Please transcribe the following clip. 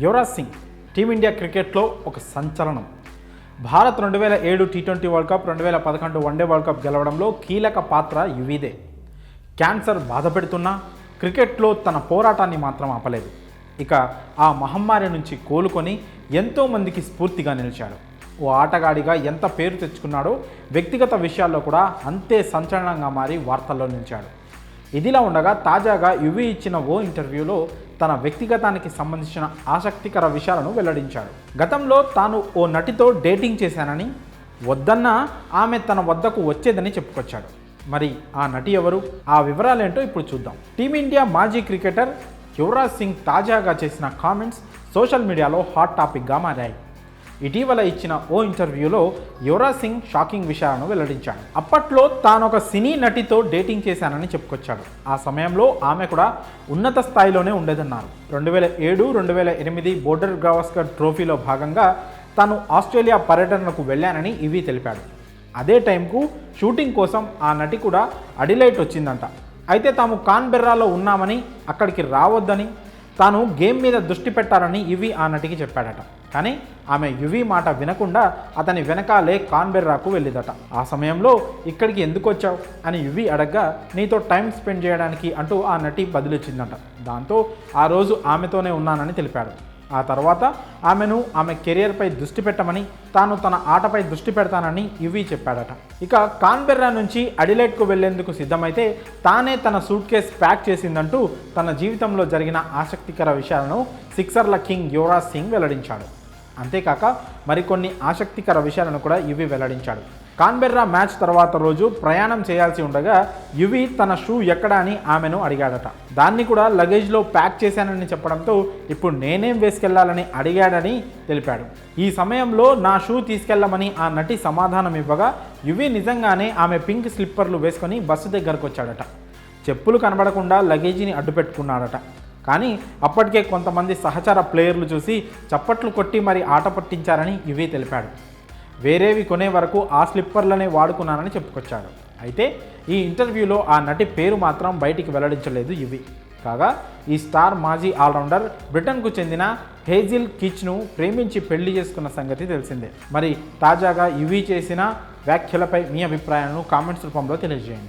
Yuvraj Singh team India క్రికెట్లో ఒక సంచలనం. Bharat 2007 T20 world cup, 2011 one day world cup గెలవడంలో కీలక పాత్ర యువీదే. క్యాన్సర్ బాధపెడుతున్నా క్రికెట్లో తన పోరాటాన్ని మాత్రం ఆపలేదు. ఇక ఆ మహమ్మారి నుంచి కోలుకొని ఎంతోమందికి స్ఫూర్తిగా నిలిచాడు. ఓ ఆటగాడిగా ఎంత పేరు తెచ్చుకున్నాడో వ్యక్తిగత విషయాల్లో కూడా అంతే సంచలనంగా మారి వార్తల్లో నిలిచాడు. ఇదిలా ఉండగా తాజాగా యువీ ఇచ్చిన ఓ ఇంటర్వ్యూలో తన వ్యక్తిగతానికి సంబంధించిన ఆసక్తికర విషయాలను వెల్లడించాడు. గతంలో తాను ఓ నటితో డేటింగ్ చేశానని, వద్దన్నా ఆమె తన వద్దకు వచ్చేదని చెప్పుకొచ్చాడు. మరి ఆ నటి ఎవరు? ఆ వివరాలేంటో ఇప్పుడు చూద్దాం. టీమిండియా మాజీ క్రికెటర్ యువరాజ్ సింగ్ తాజాగా చేసిన కామెంట్స్ సోషల్ మీడియాలో హాట్ టాపిక్గా మారాయి. ఇటీవల ఇచ్చిన ఓ ఇంటర్వ్యూలో యువరాజ్ సింగ్ షాకింగ్ విషయాలను వెల్లడించాడు. అప్పట్లో తాను ఒక సినీ నటితో డేటింగ్ చేశానని చెప్పుకొచ్చాడు. ఆ సమయంలో ఆమె కూడా ఉన్నత స్థాయిలోనే ఉండేదన్నారు. 2007, 2008 బోర్డర్ గవాస్కర్ ట్రోఫీలో భాగంగా తాను ఆస్ట్రేలియా పర్యటనకు వెళ్ళానని యువీ తెలిపాడు. అదే టైంకు షూటింగ్ కోసం ఆ నటి కూడా అడిలైట్ వచ్చిందంట. అయితే తాము కాన్బెర్రాలో ఉన్నామని, అక్కడికి రావద్దని, తాను గేమ్ మీద దృష్టి పెట్టారని యువీ ఆ నటికి చెప్పాడట. కానీ ఆమె యువీ మాట వినకుండా అతని వెనకాలే కాన్బెర్రాకు వెళ్ళిదట. ఆ సమయంలో ఇక్కడికి ఎందుకు వచ్చావు అని యువీ అడగ్గా, నీతో టైం స్పెండ్ చేయడానికి అంటూ ఆ నటి బదులిచ్చిందట. దాంతో ఆ రోజు ఆమెతోనే ఉన్నానని తెలిపాడు. ఆ తర్వాత ఆమెను ఆమె కెరియర్పై దృష్టి పెట్టమని, తాను తన ఆటపై దృష్టి పెడతానని యువీ చెప్పాడట. ఇక కాన్బెర్రా నుంచి అడిలైట్కు వెళ్లేందుకు సిద్ధమైతే తానే తన సూట్ కేస్ ప్యాక్ చేసిందంటూ తన జీవితంలో జరిగిన ఆసక్తికర విషయాలను సిక్సర్ల కింగ్ యువరాజ్ సింగ్ వెల్లడించాడు. అంతేకాక మరికొన్ని ఆసక్తికర విషయాలను కూడా యువీ వెల్లడించాడు. కాన్బెర్రా మ్యాచ్ తర్వాత రోజు ప్రయాణం చేయాల్సి ఉండగా యువీ తన షూ ఎక్కడ అని ఆమెను అడిగాడట. దాన్ని కూడా లగేజ్లో ప్యాక్ చేశానని చెప్పడంతో ఇప్పుడు నేనేం వేసుకెళ్లాలని అడిగాడని తెలిపాడు. ఈ సమయంలో నా షూ తీసుకెళ్లమని ఆ నటి సమాధానం ఇవ్వగా యువీ నిజంగానే ఆమె పింక్ స్లిప్పర్లు వేసుకొని బస్సు దగ్గరకు వచ్చాడట. చెప్పులు కనబడకుండా లగేజీని అడ్డుపెట్టుకున్నాడట. కానీ అప్పటికే కొంతమంది సహచర ప్లేయర్లు చూసి చప్పట్లు కొట్టి మరి ఆట పట్టించారని యువీ తెలిపాడు. వేరేవి కొనే వరకు ఆ స్లిప్పర్లనే వాడుకున్నానని చెప్పుకొచ్చాడు. అయితే ఈ ఇంటర్వ్యూలో ఆ నటి పేరు మాత్రం బయటికి వెల్లడించలేదు యువీ. కాగా ఈ స్టార్ మాజీ ఆల్రౌండర్ బ్రిటన్కు చెందిన హేజిల్ కిచ్ను ప్రేమించి పెళ్లి చేసుకున్న సంగతి తెలిసిందే. మరి తాజాగా యువీ చేసిన వ్యాఖ్యలపై మీ అభిప్రాయాలను కామెంట్స్ రూపంలో తెలియజేయండి.